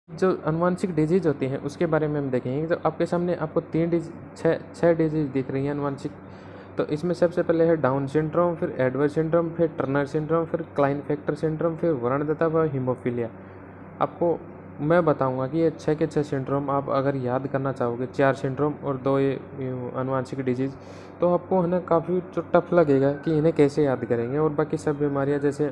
जो अनुवांशिक डिजीज होती हैं उसके बारे में हम देखेंगे। तो आपके सामने आपको छः डिजीज दिख रही हैं अनुवांशिक। तो इसमें सबसे पहले है डाउन सिंड्रोम, फिर एडवर्ड सिंड्रोम, फिर टर्नर सिंड्रोम, फिर क्लाइनफेक्टर सिंड्रोम, फिर वर्णदत्ता व हीमोफीलिया। आपको मैं बताऊंगा कि ये 6 के 6 सिंड्रोम आप अगर याद करना चाहोगे, 4 सिंड्रोम और 2 ये अनुवांशिक डिजीज़, तो आपको है ना काफ़ी जो टफ लगेगा कि इन्हें कैसे याद करेंगे। और बाकी सब बीमारियां जैसे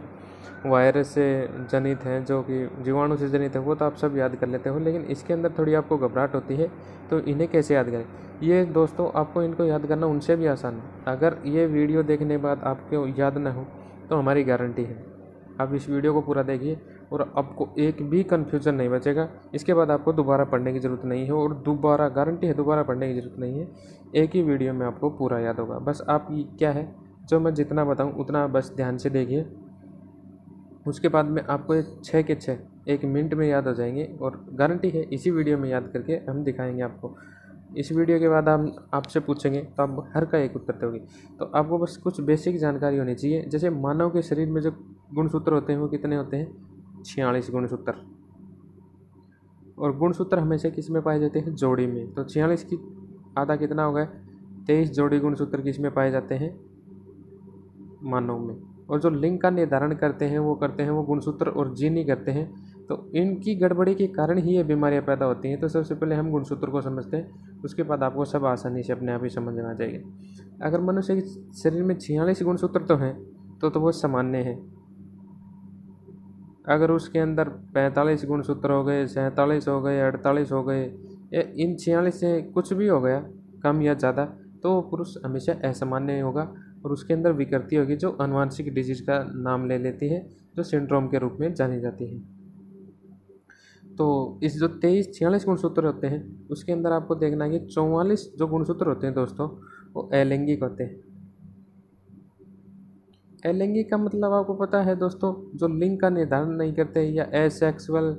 वायरस से जनित हैं, जो कि जीवाणु से जनित है, वो तो आप सब याद कर लेते हो, लेकिन इसके अंदर थोड़ी आपको घबराहट होती है। तो इन्हें कैसे याद करें? ये दोस्तों आपको इनको याद करना उनसे भी आसान है। अगर ये वीडियो देखने के बाद आपको याद ना हो तो हमारी गारंटी है आप इस वीडियो को पूरा देखिए और आपको एक भी कन्फ्यूज़न नहीं बचेगा। इसके बाद आपको दोबारा पढ़ने की ज़रूरत नहीं है, और दोबारा गारंटी है दोबारा पढ़ने की ज़रूरत नहीं है। एक ही वीडियो में आपको पूरा याद होगा। बस आप क्या है, जो मैं जितना बताऊं उतना बस ध्यान से देखिए। उसके बाद में आपको 6 के 6 1 मिनट में याद हो जाएंगे, और गारंटी है इसी वीडियो में याद करके हम दिखाएंगे आपको। इस वीडियो के बाद हम आपसे पूछेंगे तो आप हर का एक उत्तर दोगे। तो आपको बस कुछ बेसिक जानकारी होनी चाहिए। जैसे मानव के शरीर में जो गुणसूत्र होते हैं वो कितने होते हैं? 46 गुणसूत्र। और गुणसूत्र हमेशा किस में पाए जाते हैं? जोड़ी में। तो 46 की आधा कितना हो गया? 23 जोड़ी गुणसूत्र किस में पाए जाते हैं? मानव में। और जो लिंग का निर्धारण करते हैं वो गुणसूत्र और जीन ही करते हैं। तो इनकी गड़बड़ी के कारण ही ये बीमारियां पैदा होती हैं। तो सबसे पहले हम गुणसूत्र को समझते हैं, उसके बाद आपको सब आसानी से अपने आप ही समझ में आ जाएगा। अगर मनुष्य के शरीर में 46 गुणसूत्र तो हैं तो वो सामान्य है। अगर उसके अंदर 45 गुणसूत्र हो गए, 47 हो गए, 48 हो गए, या इन 46 से कुछ भी हो गया कम या ज़्यादा, तो वो पुरुष हमेशा असामान्य होगा और उसके अंदर विकृति होगी जो अनुवांशिक डिजीज का नाम ले लेती है, जो सिंड्रोम के रूप में जानी जाती है। तो इस जो 46 गुणसूत्र होते हैं उसके अंदर आपको देखना है कि 44 जो गुणसूत्र होते हैं दोस्तों वो अलैंगिक होते हैं। अलैंगिक का मतलब आपको पता है दोस्तों, जो लिंग का निर्धारण नहीं करते, या एसेक्सुअल,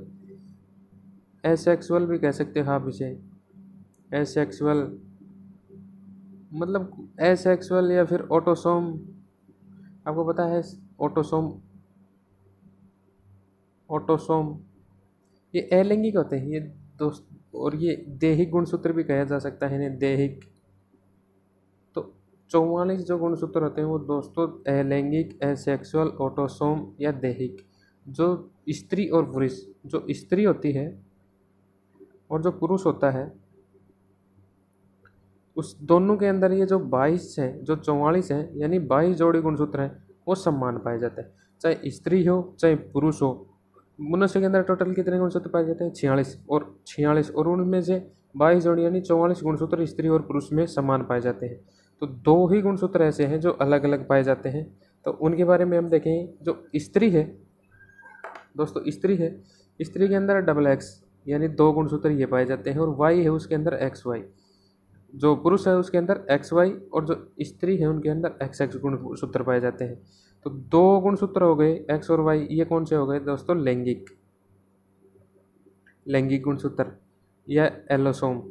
एसेक्सुअल भी कह सकते हो आप इसे। एसेक्सुअल मतलब एसेक्सुअल, या फिर ऑटोसोम। आपको पता है ऑटोसोम, ऑटोसोम ये अलैंगिक होते हैं ये दोस्त। और ये दैहिक गुणसूत्र भी कहा जा सकता है इन्हें, दैहिक। तो 44 जो गुणसूत्र होते हैं वो दोस्तों अलैंगिक, एसेक्सुअल, ऑटोसोम या दैहिक। जो स्त्री और पुरुष, जो स्त्री होती है और जो पुरुष होता है, उस दोनों के अंदर ये जो 22 है, जो 44 है, यानी 22 जोड़ी गुणसूत्र हैं, वो समान पाए जाते हैं। चाहे स्त्री हो चाहे पुरुष हो। मनुष्य के अंदर टोटल कितने गुणसूत्र पाए जाते हैं? 46 और उनमें से 22 जोड़ी यानी 44 गुणसूत्र स्त्री और पुरुष में समान पाए जाते हैं। तो 2 ही गुणसूत्र ऐसे हैं जो अलग अलग पाए जाते हैं। तो उनके बारे में हम देखें। जो स्त्री है दोस्तों, स्त्री है, स्त्री के अंदर XX यानी 2 गुणसूत्र ये पाए जाते हैं, और Y है उसके अंदर XY। जो पुरुष है उसके अंदर XY, और जो स्त्री है उनके अंदर XX गुणसूत्र पाए जाते हैं। तो 2 गुणसूत्र हो गए X और Y, ये कौन से हो गए दोस्तों? लैंगिक, लैंगिक गुणसूत्र या एलोसोम।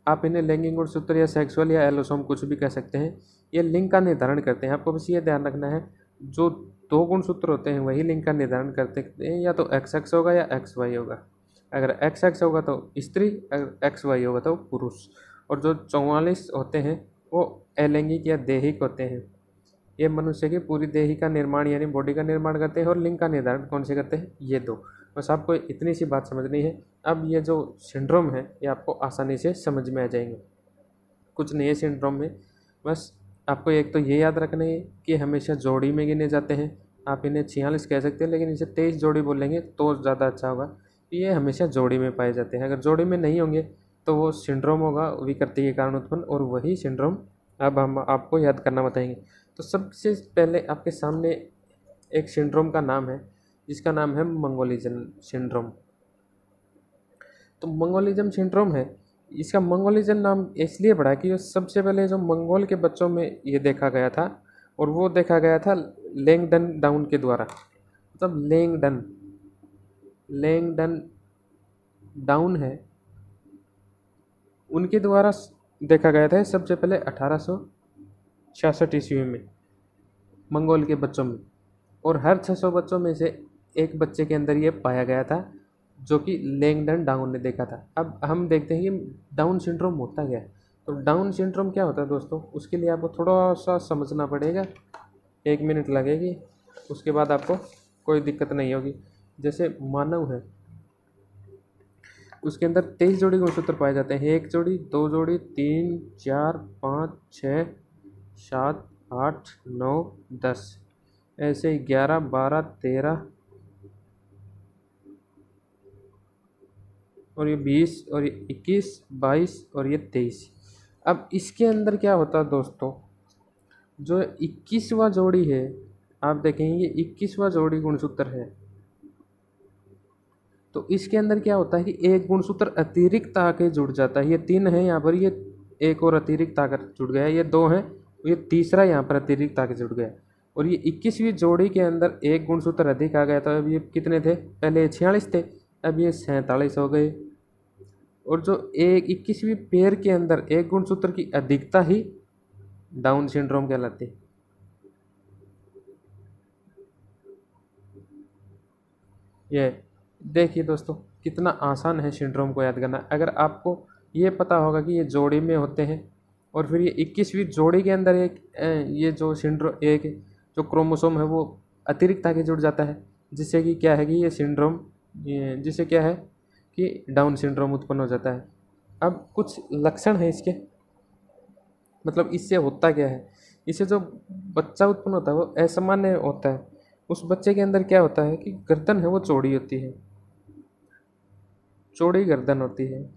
आप इन्हें लैंगिक गुणसूत्र या सेक्सुअल या एलोसोम कुछ भी कह सकते हैं। ये लिंग का निर्धारण करते हैं। आपको बस ये ध्यान रखना है, जो 2 गुणसूत्र होते हैं वही लिंग का निर्धारण करते हैं। या तो XX होगा या XY होगा। अगर XX होगा तो स्त्री, अगर XY होगा तो पुरुष। और जो 44 होते हैं वो अलैंगिक या दैहिक होते हैं। ये मनुष्य की पूरी देही का निर्माण यानी बॉडी का निर्माण करते हैं। और लिंग का निर्धारण कौन से करते हैं? ये 2। बस आपको इतनी सी बात समझनी है। अब ये जो सिंड्रोम है ये आपको आसानी से समझ में आ जाएंगे। कुछ नहीं है सिंड्रोम में, बस आपको एक तो ये याद रखना है कि हमेशा जोड़ी में गिने जाते हैं। आप इन्हें 46 कह सकते हैं, लेकिन इसे 23 जोड़ी बोलेंगे तो ज़्यादा अच्छा होगा। ये हमेशा जोड़ी में पाए जाते हैं। अगर जोड़ी में नहीं होंगे तो वो सिंड्रोम होगा विकृति के कारण उत्पन्न, और वही सिंड्रोम अब हम आपको याद करना बताएंगे। तो सबसे पहले आपके सामने एक सिंड्रोम का नाम है जिसका नाम है मंगोलिज्म सिंड्रोम। तो मंगोलिज्म सिंड्रोम है, इसका मंगोलिज्म नाम इसलिए पड़ा कि सबसे पहले जो मंगोल के बच्चों में ये देखा गया था, और वो देखा गया था लैंगडन डाउन के द्वारा। मतलब लैंगडन डाउन है, उनके द्वारा देखा गया था सबसे पहले 1866 ईस्वी में मंगोल के बच्चों में। और हर 600 बच्चों में से एक बच्चे के अंदर ये पाया गया था। जो कि लैंगडन डाउन ने देखा था। अब हम देखते हैं कि डाउन सिंड्रोम होता क्या है। तो डाउन सिंड्रोम क्या होता है दोस्तों, उसके लिए आपको थोड़ा सा समझना पड़ेगा, 1 मिनट लगेगी, उसके बाद आपको कोई दिक्कत नहीं होगी। जैसे मानव है, उसके अंदर 23 जोड़ी गुणसूत्र पाए जाते हैं। 1 जोड़ी, 2 जोड़ी, 3, 4, 5, 6, 7, 8, 9, 10, ऐसे ही 11, 12, 13 और ये 20 और ये 21, 22 और ये 23। अब इसके अंदर क्या होता है दोस्तों, जो 21वां जोड़ी है, आप देखेंगे ये 21वां जोड़ी गुणसूत्र है। तो इसके अंदर क्या होता है कि एक गुणसूत्र अतिरिक्त आके जुड़ जाता है। ये 3 है यहाँ पर, ये एक और अतिरिक्त आकर जुड़ गया, ये 2 है, ये तीसरा यहाँ पर अतिरिक्त आके जुड़ गया। और ये 21वीं जोड़ी के अंदर एक गुणसूत्र अधिक आ गया। तो अब ये कितने थे, पहले 46 थे, अब ये 47 हो गए। और जो एक 21वीं पेयर के अंदर एक गुणसूत्र की अधिकता ही डाउन सिंड्रोम कहलाती है। ये देखिए दोस्तों, कितना आसान है सिंड्रोम को याद करना। अगर आपको ये पता होगा कि ये जोड़ी में होते हैं और फिर ये 21वीं जोड़ी के अंदर एक ये जो एक जो क्रोमोसोम है वो अतिरिक्त आगे जुड़ जाता है, जिससे कि क्या है कि ये सिंड्रोम, जिससे क्या है कि डाउन सिंड्रोम उत्पन्न हो जाता है। अब कुछ लक्षण है इसके, मतलब इससे होता क्या है। इससे जो बच्चा उत्पन्न होता है वो असामान्य होता है। उस बच्चे के अंदर क्या होता है कि गर्दन है वो चौड़ी होती है, चौड़ी गर्दन होती है,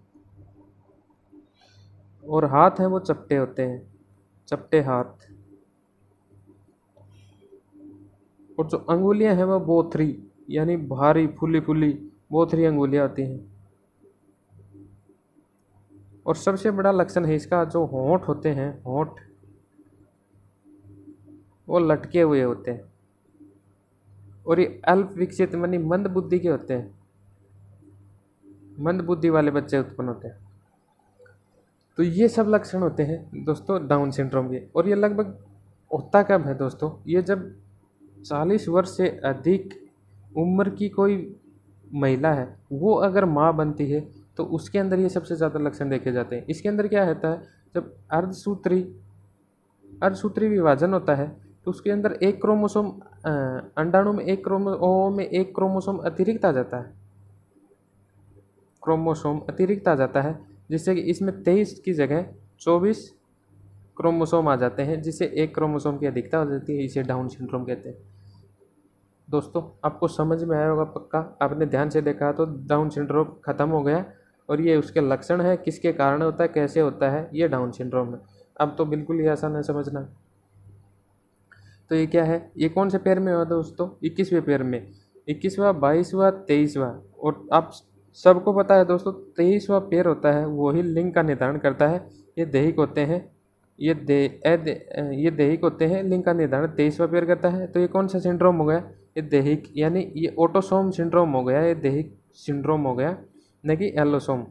और हाथ हैं वो चपटे होते हैं, चपटे हाथ। और जो अंगुलियां हैं वो बोथरी, यानी भारी फूली फूली बोथरी अंगुलियां होती हैं। और सबसे बड़ा लक्षण है इसका, जो होंठ होते हैं, होंठ वो लटके हुए होते हैं। और ये अल्प विकसित यानी मंद बुद्धि के होते हैं, मंद बुद्धि वाले बच्चे उत्पन्न होते हैं। तो ये सब लक्षण होते हैं दोस्तों डाउन सिंड्रोम के। और ये लगभग होता कब है दोस्तों, ये जब 40 वर्ष से अधिक उम्र की कोई महिला है वो अगर माँ बनती है तो उसके अंदर ये सबसे ज़्यादा लक्षण देखे जाते हैं। इसके अंदर क्या होता है, जब अर्धसूत्री विभाजन होता है तो उसके अंदर एक क्रोमोसोम, अंडाणु में एक क्रोमोसोम अतिरिक्त आ जाता है, क्रोमोसोम अतिरिक्त आ जाता है, जिससे कि इसमें 23 की जगह 24 क्रोमोसोम आ जाते हैं, जिससे एक क्रोमोसोम की अधिकता हो जाती है। इसे डाउन सिंड्रोम कहते हैं। दोस्तों आपको समझ में आया होगा पक्का, आपने ध्यान से देखा तो डाउन सिंड्रोम खत्म हो गया। और ये उसके लक्षण है, किसके कारण होता है, कैसे होता है, ये डाउन सिंड्रोम है। अब तो बिल्कुल ही आसान है समझना। तो ये क्या है, ये कौन से पेयर में हुआ दोस्तों, 21वें पेयर में, 21वां, 22वां, 23वां। और आप सबको पता है दोस्तों 23वां पेयर होता है वही लिंग का निर्धारण करता है। ये दैहिक होते हैं, ये दैहिक होते हैं, लिंग का निर्धारण 23वां पेयर करता है। तो ये कौन सा सिंड्रोम हो गया, ये दैहिक, यानी ये ऑटोसोम सिंड्रोम हो गया, ये दैहिक सिंड्रोम हो गया, न कि एलोसोम।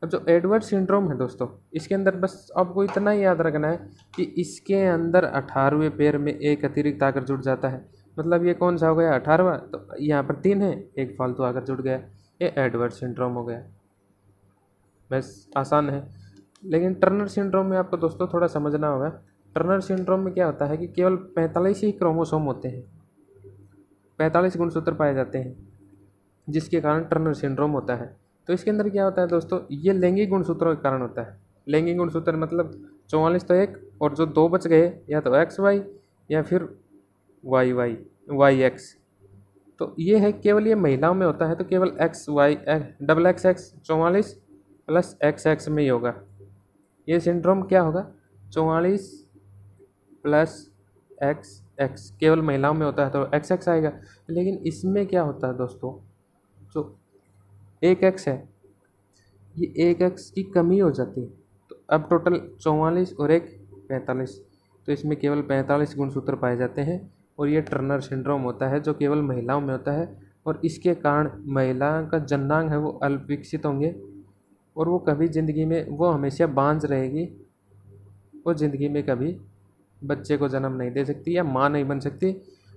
अब जो एडवर्ड सिंड्रोम है दोस्तों, इसके अंदर बस आपको इतना ही याद रखना है कि इसके अंदर 18वें पेयर में एक अतिरिक्त आकर जुड़ जाता है। मतलब ये कौन सा हो गया, 18वां, तो यहाँ पर 3 है, एक फालतू आकर जुड़ गया, ये एडवर्ड सिंड्रोम हो गया। बस आसान है। लेकिन टर्नर सिंड्रोम में आपको दोस्तों थोड़ा समझना होगा। टर्नर सिंड्रोम में क्या होता है कि केवल 45 ही क्रोमोसोम होते हैं, 45 गुणसूत्र पाए जाते हैं, जिसके कारण टर्नर सिंड्रोम होता है। तो इसके अंदर क्या होता है दोस्तों, ये लैंगिक गुणसूत्रों के कारण होता है। लैंगिक गुणसूत्र मतलब 44 तो एक, और जो 2 बच गए या तो XY या फिर YX। तो ये है, केवल ये महिलाओं में होता है तो केवल XY XX 44 प्लस XX में ही होगा। ये सिंड्रोम क्या होगा, 44 प्लस XX, केवल महिलाओं में होता है तो XX आएगा। लेकिन इसमें क्या होता है दोस्तों, जो 1X है, ये 1X की कमी हो जाती है। तो अब टोटल 44 और 1 45, तो इसमें केवल 45 गुणसूत्र पाए जाते हैं। और ये टर्नर सिंड्रोम होता है जो केवल महिलाओं में होता है। और इसके कारण महिला का जननांग है वो अल्प विकसित होंगे, और वो कभी ज़िंदगी में, वो हमेशा बांझ रहेगी, वो ज़िंदगी में कभी बच्चे को जन्म नहीं दे सकती या माँ नहीं बन सकती।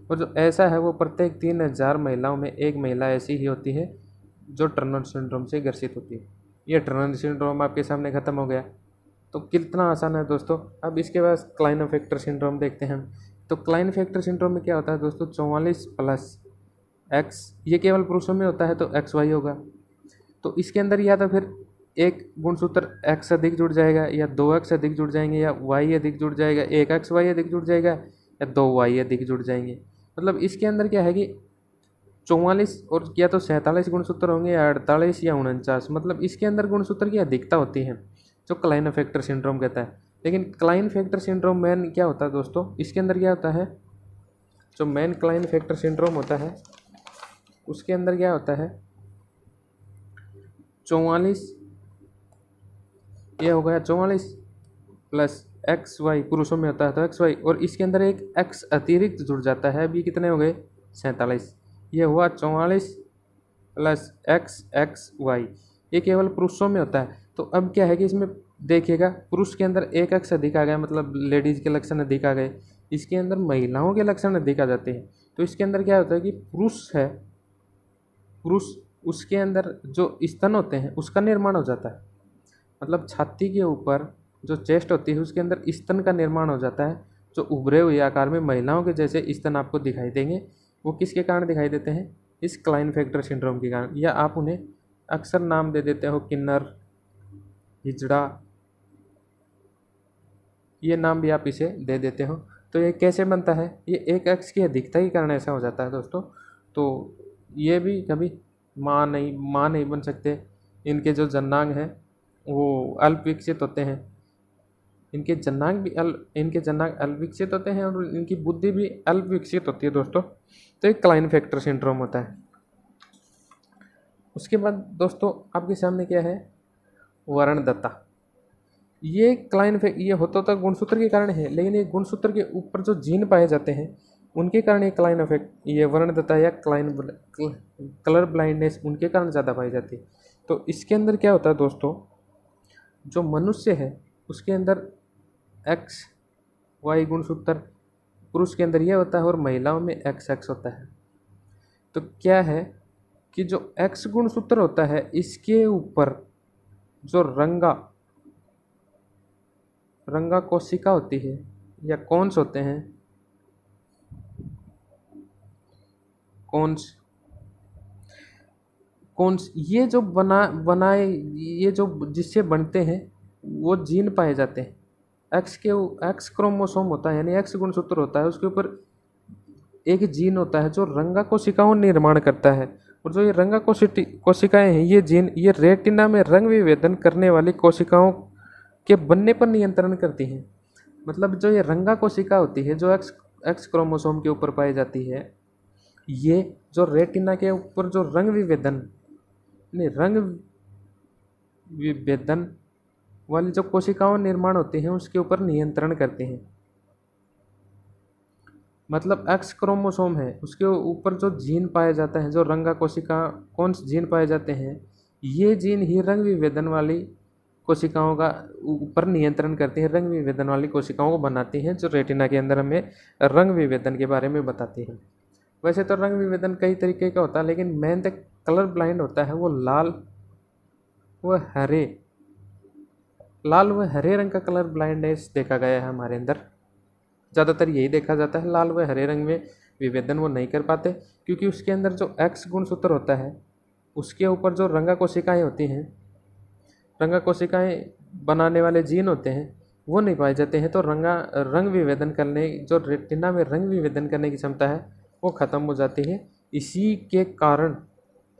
और जो ऐसा है वो प्रत्येक 3000 महिलाओं में एक महिला ऐसी ही होती है जो टर्नर सिंड्रोम से ग्रसित होती है। ये टर्नर सिंड्रोम आपके सामने ख़त्म हो गया। तो कितना आसान है दोस्तों। अब इसके बाद क्लाइनेफेक्टर सिंड्रोम देखते हैं हम। तो क्लाइनेफेक्टर सिंड्रोम में क्या होता है दोस्तों, 44+X, ये केवल पुरुषों में होता है तो XY होगा। तो इसके अंदर या तो फिर एक गुणसूत्र X अधिक जुड़ जाएगा, या 2X अधिक जुड़ जाएंगे, या Y अधिक जुड़ जाएगा, 1XY अधिक जुड़ जाएगा, या 2Y अधिक जुड़ जाएंगे। मतलब इसके अंदर क्या है कि 44 और या तो 47 गुणसूत्र होंगे, या 48 या 49। मतलब इसके अंदर गुणसूत्र की अधिकता होती है, जो क्लाइनेफेक्टर सिंड्रोम कहता है। लेकिन क्लाइनेफेक्टर सिंड्रोम मेन क्या होता है दोस्तों, इसके अंदर क्या होता है, जो मेन क्लाइनेफेक्टर सिंड्रोम होता है उसके अंदर क्या होता है, 44, ये हो गया 44+XY पुरुषों में होता है तो XY, और इसके अंदर एक X अतिरिक्त जुड़ जाता है। अभी कितने हो गए, 47। ये हुआ 44+XXY, ये केवल पुरुषों में होता है। तो अब क्या है कि इसमें देखिएगा, पुरुष के अंदर एक X अधिक आ गया, मतलब लेडीज़ के लक्षण अधिक आ गए। इसके अंदर महिलाओं के लक्षण अधिक आ जाते हैं। तो इसके अंदर क्या होता है कि पुरुष है, पुरुष उसके अंदर जो स्तन होते हैं उसका निर्माण हो जाता है। मतलब छाती के ऊपर जो चेस्ट होती है उसके अंदर स्तन का निर्माण हो जाता है, जो उभरे हुए आकार में महिलाओं के जैसे स्तन आपको दिखाई देंगे। वो किसके कारण दिखाई देते हैं, इस क्लाइनेफेक्टर सिंड्रोम के कारण। या आप उन्हें अक्सर नाम दे देते हो, किन्नर, हिजड़ा, ये नाम भी आप इसे दे देते हो। तो ये कैसे बनता है, ये एक X की अधिकता के कारण ऐसा हो जाता है दोस्तों। तो ये भी कभी माँ नहीं बन सकते। इनके जो जनांग हैं वो अल्प विकसित होते हैं, इनके जनांग अल्प विकसित होते हैं, और इनकी बुद्धि भी अल्प विकसित होती है दोस्तों। तो एक क्लाइनेफेक्टर सिंड्रोम होता है। उसके बाद दोस्तों आपके सामने क्या है, वर्णदत्ता। ये ये होता तो गुणसूत्र के कारण है, लेकिन ये गुणसूत्र के ऊपर जो जीन पाए जाते हैं उनके कारण ये वर्णदत्ता या कलर ब्लाइंडनेस उनके कारण ज़्यादा पाई जाती है। तो इसके अंदर क्या होता है दोस्तों, जो मनुष्य है उसके अंदर XY गुणसूत्र पुरुष के अंदर यह होता है, और महिलाओं में XX होता है। तो क्या है कि जो X गुणसूत्र होता है इसके ऊपर जो रंगा कोशिका होती है या कोन्स होते हैं, कोन्स ये जो बनाए ये जो जिससे बनते हैं वो जीन पाए जाते हैं। एक्स क्रोमोसोम होता है, यानी X गुणसूत्र होता है, उसके ऊपर एक जीन होता है जो रंगा कोशिकाओं निर्माण करता है। और जो ये रंगा कोशिकाएं हैं, ये जीन ये रेटिना में रंग विभेदन करने वाली कोशिकाओं के बनने पर नियंत्रण करती हैं। मतलब जो ये रंगा कोशिका होती है जो एक्स क्रोमोसोम के ऊपर पाई जाती है, ये जो रेटिना के ऊपर जो रंग विभेदन वाली जो कोशिकाओं निर्माण होती हैं उसके ऊपर नियंत्रण करते हैं। मतलब एक्स क्रोमोसोम है उसके ऊपर जो जीन पाया जाता है, जो रंगा कोशिका कौन जीन पाए जाते हैं, ये जीन ही रंग विभेदन वाली कोशिकाओं का ऊपर नियंत्रण करती है, रंग विभेदन वाली कोशिकाओं को बनाती हैं, जो रेटिना के अंदर हमें रंग विभेदन के बारे में बताती है। वैसे तो रंग विभेदन कई तरीके का होता है, लेकिन मेन तक कलर ब्लाइंड होता है वो लाल व हरे रंग का कलर ब्लाइंडनेस देखा गया है हमारे अंदर। ज़्यादातर यही देखा जाता है, लाल व हरे रंग में विभेदन वो नहीं कर पाते, क्योंकि उसके अंदर जो एक्स गुणसूत्र होता है उसके ऊपर जो रंगा कोशिकाएँ होती हैं, रंगा कोशिकाएँ बनाने वाले जीन होते हैं वो नहीं पाए जाते हैं। तो रंग विभेदन करने, जो रेटिना में रंग विभेदन करने की क्षमता है वो ख़त्म हो जाती है। इसी के कारण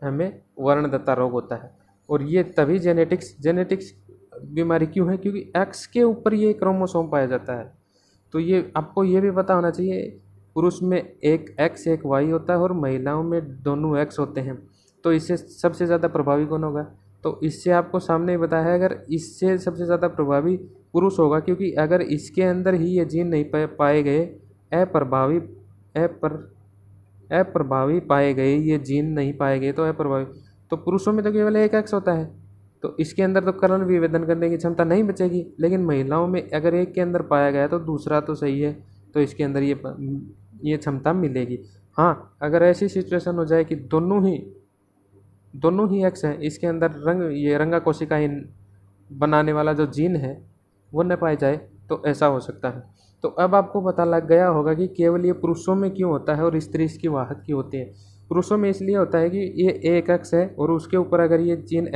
हमें वर्णदत्ता रोग होता है। और ये तभी जेनेटिक्स बीमारी क्यों है, क्योंकि एक्स के ऊपर ये क्रोमोसोम पाया जाता है। तो ये आपको ये भी पता होना चाहिए, पुरुष में एक X एक Y होता है और महिलाओं में दोनों X होते हैं। तो इससे सबसे ज़्यादा प्रभावी कौन होगा, तो इससे आपको सामने ही बताया है, अगर इससे सबसे ज़्यादा प्रभावी पुरुष होगा, क्योंकि अगर इसके अंदर ही ये जीन नहीं पाए गए, अप्रभावी पाए गए, ये जीन नहीं पाए गए तो अप्रभावी, तो पुरुषों में तो केवल एक X होता है, तो इसके अंदर तो कलर विभेदन करने की क्षमता नहीं बचेगी। लेकिन महिलाओं में अगर एक के अंदर पाया गया तो दूसरा तो सही है, तो इसके अंदर ये क्षमता मिलेगी। हाँ, अगर ऐसी सिचुएशन हो जाए कि दोनों ही दोनों ही एक्स है, इसके अंदर ये रंगा कोशिकाएं बनाने वाला जो जीन है वो न पाया जाए तो ऐसा हो सकता है। तो अब आपको पता लग गया होगा कि केवल ये पुरुषों में क्यों होता है और स्त्री इसकी वाहक क्यों होती है। पुरुषों में इसलिए होता है कि ये एक एक्स है और उसके ऊपर अगर ये जीन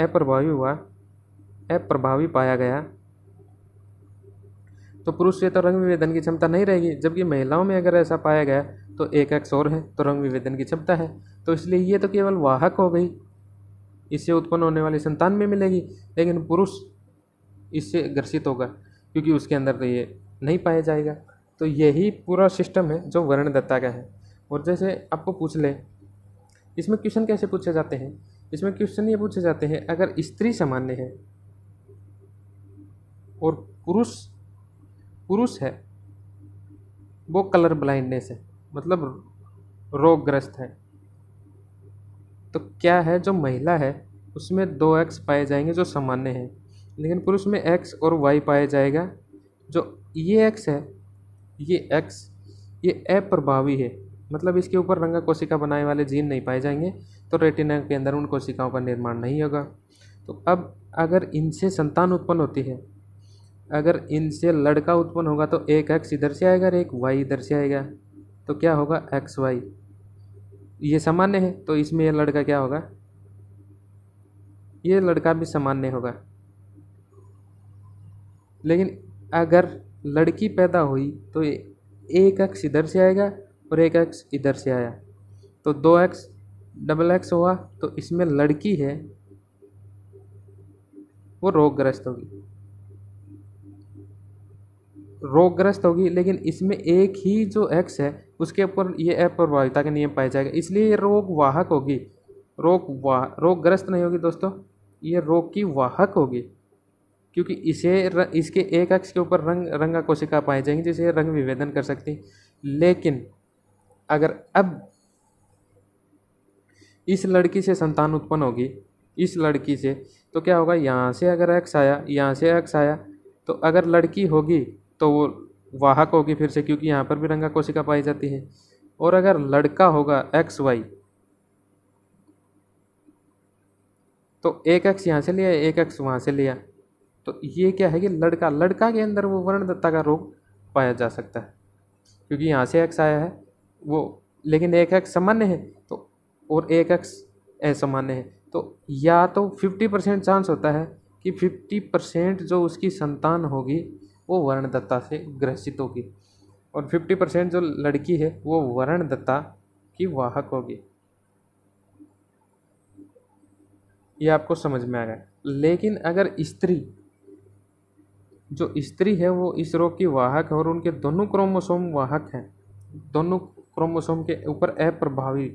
अप्रभावी पाया गया तो पुरुष से तो रंग विभेदन की क्षमता नहीं रहेगी, जबकि महिलाओं में अगर ऐसा पाया गया तो एक एक्स और है तो रंग विभेदन की क्षमता है। तो इसलिए ये तो केवल वाहक हो गई, इससे उत्पन्न होने वाली संतान में मिलेगी, लेकिन पुरुष इससे ग्रसित होगा क्योंकि उसके अंदर तो ये नहीं पाया जाएगा। तो यही पूरा सिस्टम है जो वर्णदत्ता का है। और जैसे आपको पूछ ले, इसमें क्वेश्चन कैसे पूछे जाते हैं, इसमें क्वेश्चन ये पूछे जाते हैं अगर स्त्री सामान्य है और पुरुष है वो कलर ब्लाइंडनेस है, मतलब रोगग्रस्त है, तो क्या है जो महिला है उसमें 2 एक्स पाए जाएंगे जो सामान्य है, लेकिन पुरुष में एक्स और वाई पाया जाएगा। जो ये एक्स है ये अप्रभावी है, मतलब इसके ऊपर रंगा कोशिका बनाने वाले जीन नहीं पाए जाएंगे, तो रेटिना के अंदर उन कोशिकाओं का निर्माण नहीं होगा। तो अब अगर इनसे संतान उत्पन्न होती है, अगर इनसे लड़का उत्पन्न होगा तो एक एक्स इधर से आएगा और एक वाई इधर से आएगा, तो क्या होगा एक्स वाई, ये सामान्य है तो इसमें ये लड़का क्या होगा, ये लड़का भी सामान्य होगा। लेकिन अगर लड़की पैदा हुई तो एक एक्स इधर से आएगा और एक एक्स इधर से आया, तो 2 एक्स डबल एक्स हुआ, तो इसमें लड़की है वो रोगग्रस्त होगी, लेकिन इसमें एक ही जो एक्स है उसके ऊपर ये अप्रभाविता का नियम पाया जाएगा, इसलिए ये रोग वाहक होगी। रोगग्रस्त नहीं होगी दोस्तों, ये रोग की वाहक होगी, क्योंकि इसके एक एक्स के ऊपर रंगा कोशिका पाई जाएंगी जिसे रंग विभेदन कर सकती। लेकिन अगर अब इस लड़की से संतान उत्पन्न होगी, इस लड़की से, तो क्या होगा, यहाँ से अगर एक्स आया, यहाँ से एक्स आया, तो अगर लड़की होगी तो वो वाहक होगी फिर से, क्योंकि यहाँ पर भी रंगा कोशिका पाई जाती है। और अगर लड़का होगा एक्स वाई, तो एक एक्स यहाँ से लिया, एक एक्स वहाँ से लिया, तो ये क्या है कि लड़का के अंदर वो वर्णदत्ता का रोग पाया जा सकता है, क्योंकि यहाँ से एक्स आया है वो, लेकिन एक एक्स सामान्य है तो, और एक एक्स असामान्य है, तो या तो 50% चांस होता है कि 50% जो उसकी संतान होगी वो वर्णदत्ता से ग्रसित होगी, और 50% जो लड़की है वो वर्णदत्ता की वाहक होगी। ये आपको समझ में आ गया। लेकिन अगर जो स्त्री है वो इस रोग की वाहक है और उनके दोनों क्रोमोसोम वाहक हैं, दोनों क्रोमोसोम के ऊपर अप्रभावी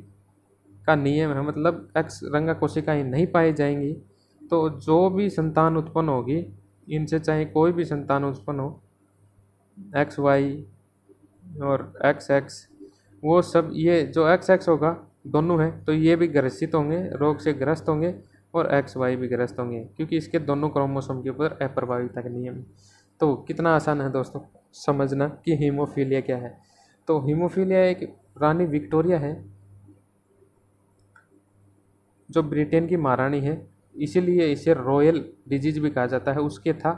का नियम है, मतलब एक्स रंगा कोशिकाएं नहीं पाई जाएंगी, तो जो भी संतान उत्पन्न होगी इनसे, चाहे कोई भी संतान उत्पन्न हो, एक्स वाई और एक्स एक्स, वो सब, ये जो एक्स एक्स होगा दोनों है तो ये भी ग्रसित होंगे, रोग से ग्रस्त होंगे, और एक्स वाई भी ग्रस्त होंगे, क्योंकि इसके दोनों क्रोमोसोम के ऊपर अप्रभाविता का नियम है। तो कितना आसान है दोस्तों समझना कि हीमोफीलिया क्या है। तो हीमोफीलिया एक रानी विक्टोरिया है जो ब्रिटेन की महारानी है, इसीलिए इसे रॉयल डिजीज भी कहा जाता है। उसके था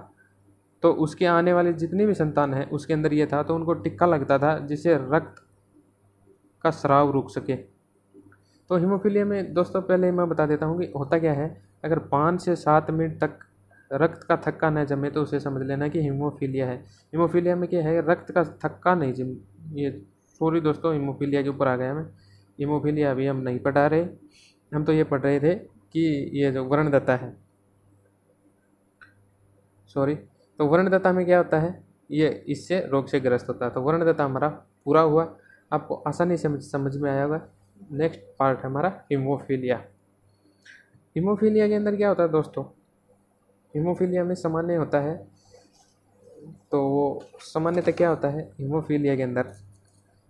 तो उसके आने वाले जितनी भी संतान है उसके अंदर ये था, तो उनको टिक्का लगता था जिससे रक्त का स्राव रुक सके। तो हीमोफीलिया में दोस्तों पहले मैं बता देता हूँ कि होता क्या है, अगर 5 से 7 मिनट तक रक्त का थक्का न जमे तो उसे समझ लेना कि हीमोफीलिया है। हीमोफीलिया में क्या है, रक्त का थक्का नहीं जम, ये सॉरी दोस्तों, हीमोफीलिया के ऊपर आ गया मैं। हीमोफीलिया अभी हम नहीं पढ़ा रहे, हम तो ये पढ़ रहे थे कि ये जो वर्णदत्ता है, सॉरी, तो वर्णदत्ता में क्या होता है, ये इससे रोग से ग्रस्त होता है। तो वर्णदत्ता हमारा पूरा हुआ, आपको आसानी से समझ में आया होगा। नेक्स्ट पार्ट है हमारा हीमोफीलिया। हीमोफीलिया के अंदर क्या होता है दोस्तों, हीमोफीलिया में सामान्य होता है, तो वो सामान्यतः क्या होता है हीमोफीलिया के अंदर,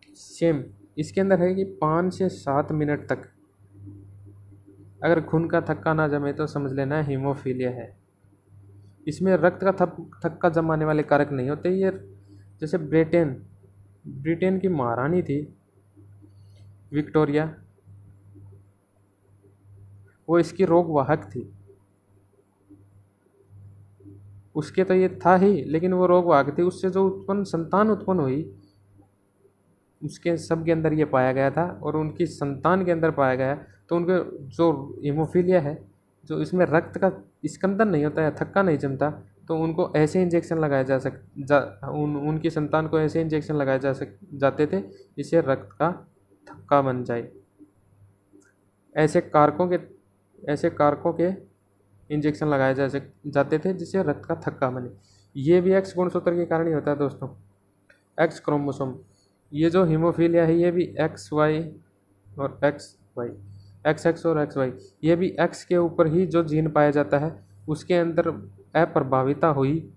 सेम इसके अंदर है कि 5 से 7 मिनट तक अगर खून का थक्का ना जमे तो समझ लेना हीमोफीलिया है। इसमें रक्त का थक्का जमाने वाले कारक नहीं होते। ये जैसे ब्रिटेन की महारानी थी विक्टोरिया, वो इसकी रोग वाहक थी। उसके तो ये था ही, लेकिन वो रोग वाहक थी। उससे जो संतान उत्पन्न हुई उसके सबके अंदर ये पाया गया था, और उनकी संतान के अंदर पाया गया। तो उनके जो हीमोफीलिया है, जो इसमें रक्त का स्कंदन नहीं होता है, थक्का नहीं जमता, तो उनको ऐसे इंजेक्शन लगाए उनकी संतान को ऐसे इंजेक्शन लगाए जाते थे जिससे रक्त का थक्का बन जाए। ऐसे कारकों के इंजेक्शन लगाए जाते थे जिससे रक्त का थक्का बने। ये भी एक्स गुणसूत्र के कारण ही होता है दोस्तों। एक्स क्रोमोसोम, ये जो हीमोफीलिया है ये भी एक्स वाई और एक्स वाई, एक्स एक्स और एक्स वाई, ये भी एक्स के ऊपर ही जो जीन पाया जाता है उसके अंदर अप्रभाविता हुई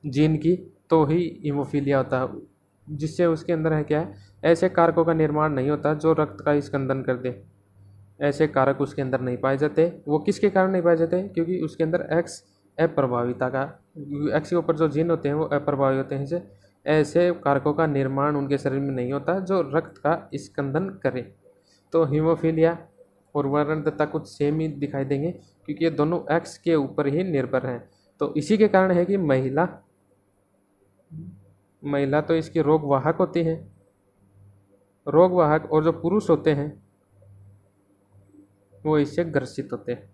जीन की तो ही हीमोफीलिया होता है, जिससे उसके अंदर है क्या है, ऐसे कारकों का निर्माण नहीं होता जो रक्त का स्कंदन कर दे। ऐसे कारक उसके अंदर नहीं पाए जाते। वो किसके कारण नहीं पाए जाते? क्योंकि उसके अंदर एक्स अप्रभाविता का, एक्स के ऊपर जो जीन होते हैं वो अप्रभावित होते हैं। ऐसे कारकों का निर्माण उनके शरीर में नहीं होता जो रक्त का स्कंदन करे। तो हीमोफीलिया और वर्णतंत्र कुछ सेम ही दिखाई देंगे क्योंकि ये दोनों एक्स के ऊपर ही निर्भर हैं। तो इसी के कारण है कि महिला तो इसकी रोग वाहक होती है, रोग वाहक, और जो पुरुष होते हैं वो इससे ग्रसित होते हैं।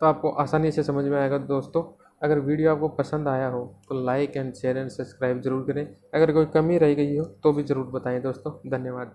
तो आपको आसानी से समझ में आएगा दोस्तों। अगर वीडियो आपको पसंद आया हो तो like and share and subscribe जरूर करें। अगर कोई कमी रह गई हो तो भी ज़रूर बताएं दोस्तों। धन्यवाद।